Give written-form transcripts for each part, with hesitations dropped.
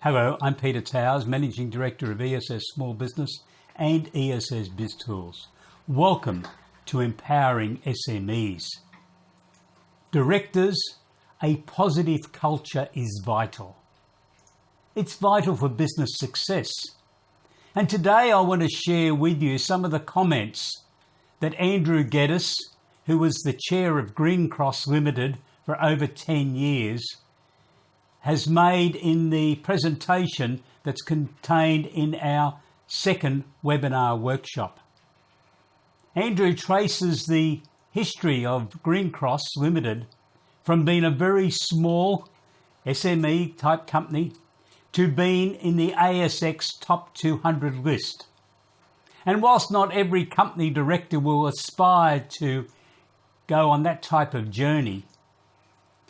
Hello, I'm Peter Towers, Managing Director of ESS Small Business and ESS BIZTOOLS. Welcome to Empowering SMEs. Directors, a positive culture is vital. It's vital for business success. And today I want to share with you some of the comments that Andrew Geddes, who was the Chair of Greencross Limited for over 10 years, has made in the presentation that's contained in our second webinar workshop. Andrew traces the history of Greencross Limited from being a very small SME type company to being in the ASX top 200 list. And whilst not every company director will aspire to go on that type of journey,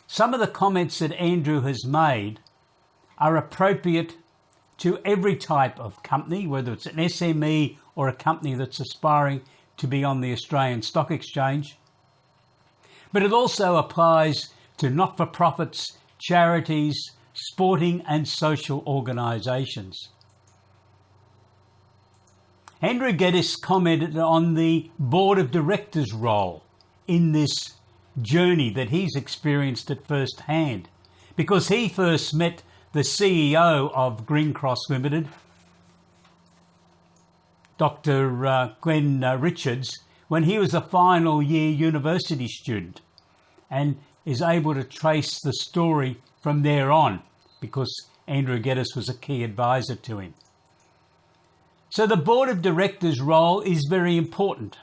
some of the comments that Andrew has made are appropriate to every type of company, whether it's an SME or a company that's aspiring to be on the Australian Stock Exchange. But it also applies to not-for-profits, charities, sporting and social organisations. Andrew Geddes commented on the Board of Directors role in this journey that he's experienced at first hand, because he first met the CEO of Greencross Limited, Dr Glen Richards, when he was a final year university student, and is able to trace the story from there on because Andrew Geddes was a key advisor to him. So the Board of Directors role is very important.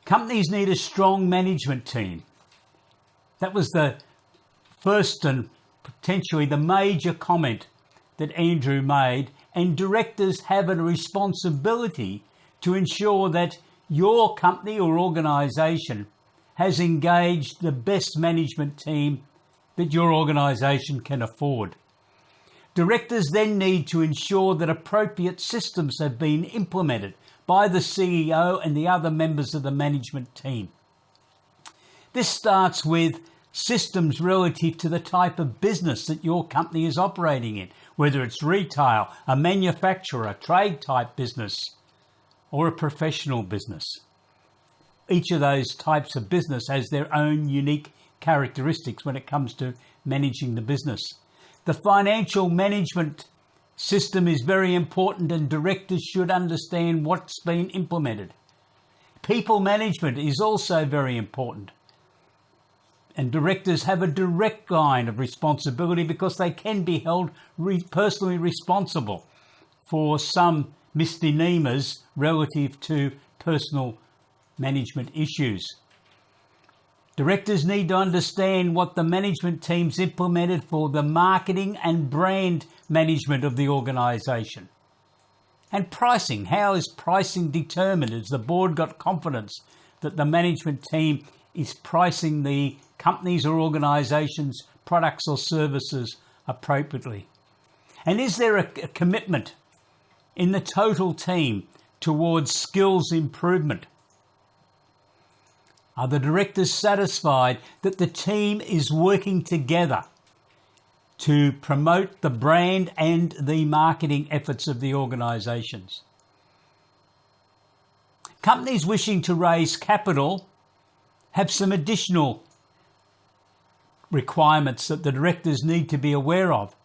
Companies need a strong management team. That was the first and potentially the major comment that Andrew made, and directors have a responsibility to ensure that your company or organisation has engaged the best management team that your organisation can afford. Directors then need to ensure that appropriate systems have been implemented by the CEO and the other members of the management team. This starts with systems relative to the type of business that your company is operating in, whether it's retail, a manufacturer, a trade type business, or a professional business. Each of those types of business has their own unique characteristics when it comes to managing the business. The financial management system is very important, and directors should understand what's been implemented. People management is also very important, and directors have a direct line of responsibility because they can be held personally responsible for some misdemeanors relative to personal management issues. Directors need to understand what the management team's implemented for the marketing and brand management of the organisation. And pricing. How is pricing determined? Has the board got confidence that the management team is pricing the company's or organisation's products or services appropriately? And is there a commitment in the total team towards skills improvement? Are the directors satisfied that the team is working together to promote the brand and the marketing efforts of the organisations? Companies wishing to raise capital have some additional requirements that the directors need to be aware of.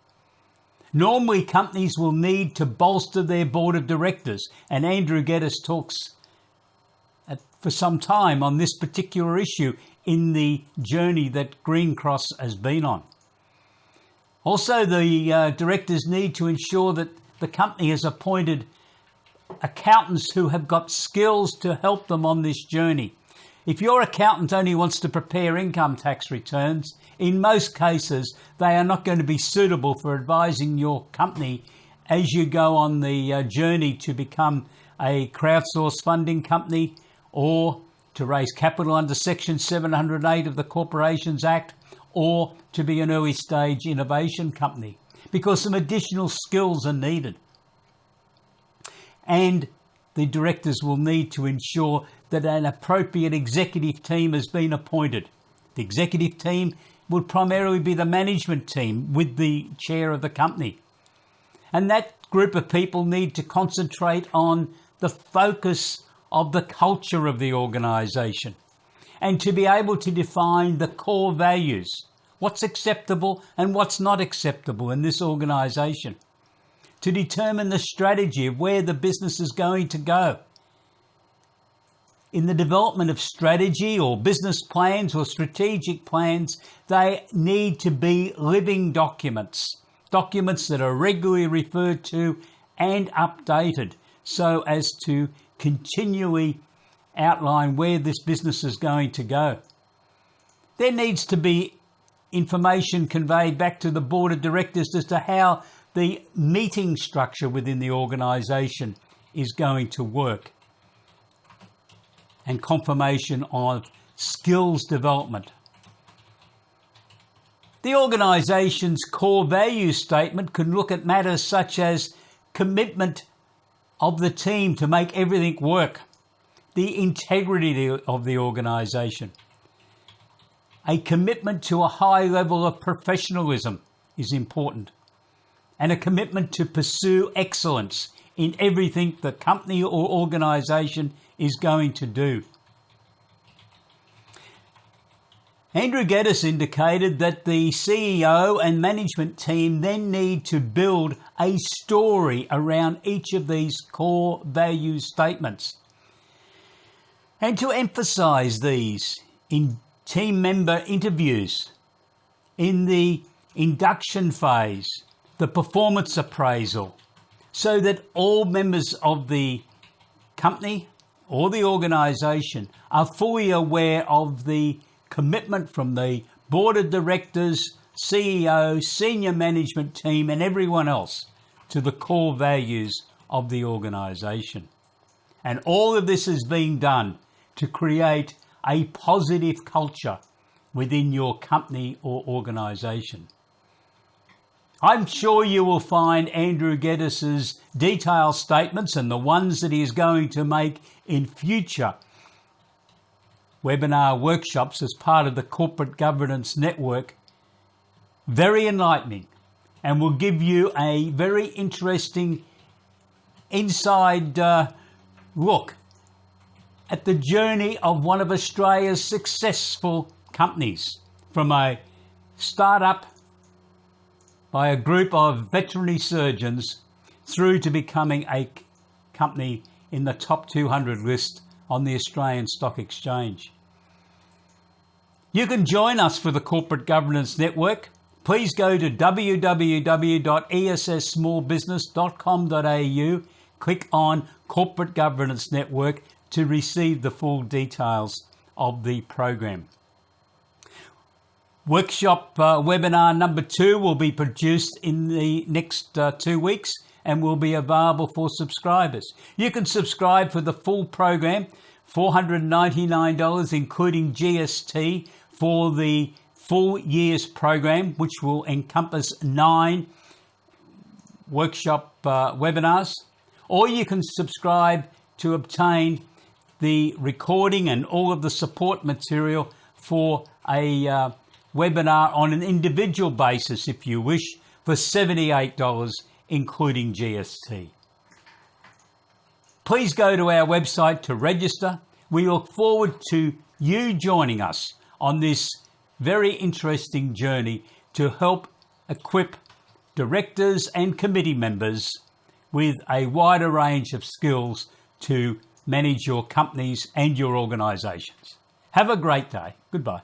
Normally, companies will need to bolster their board of directors, and Andrew Geddes talks for some time on this particular issue in the journey that Greencross has been on. Also, the directors need to ensure that the company has appointed accountants who have got skills to help them on this journey. If your accountant only wants to prepare income tax returns, in most cases they are not going to be suitable for advising your company as you go on the journey to become a crowdsourced funding company, or to raise capital under Section 708 of the Corporations Act, or to be an early stage innovation company, because some additional skills are needed. And the directors will need to ensure that an appropriate executive team has been appointed. The executive team would primarily be the management team with the chair of the company. And that group of people need to concentrate on the focus of the culture of the organisation and to be able to define the core values, what's acceptable and what's not acceptable in this organisation, to determine the strategy of where the business is going to go. In the development of strategy or business plans or strategic plans, they need to be living documents, documents that are regularly referred to and updated so as to continually outline where this business is going to go. There needs to be information conveyed back to the board of directors as to how the meeting structure within the organisation is going to work, and confirmation of skills development. The organisation's core values statement can look at matters such as commitment of the team to make everything work, the integrity of the organisation, a commitment to a high level of professionalism is important, and a commitment to pursue excellence in everything the company or organisation is going to do. Andrew Geddes indicated that the CEO and management team then need to build a story around each of these core value statements and to emphasise these in team member interviews, in the induction phase, the performance appraisal, so that all members of the company or the organisation are fully aware of the commitment from the board of directors, CEO, senior management team and everyone else to the core values of the organisation. And all of this is being done to create a positive culture within your company or organisation. I'm sure you will find Andrew Geddes' detailed statements and the ones that he is going to make in future webinar workshops as part of the Corporate Governance Network very enlightening, and will give you a very interesting inside look at the journey of one of Australia's successful companies, from a start-up by a group of veterinary surgeons through to becoming a company in the top 200 list on the Australian Stock Exchange. You can join us for the Corporate Governance Network. Please go to www.ess smallbusiness.com.au, click on Corporate Governance Network to receive the full details of the program. Workshop webinar number 2 will be produced in the next 2 weeks and will be available for subscribers. You can subscribe for the full program, $499 including GST for the full year's program, which will encompass 9 workshop webinars. Or you can subscribe to obtain the recording and all of the support material for a webinar on an individual basis, if you wish, for $78 including GST. Please go to our website to register. We look forward to you joining us on this very interesting journey to help equip directors and committee members with a wider range of skills to manage your companies and your organisations. Have a great day. Goodbye.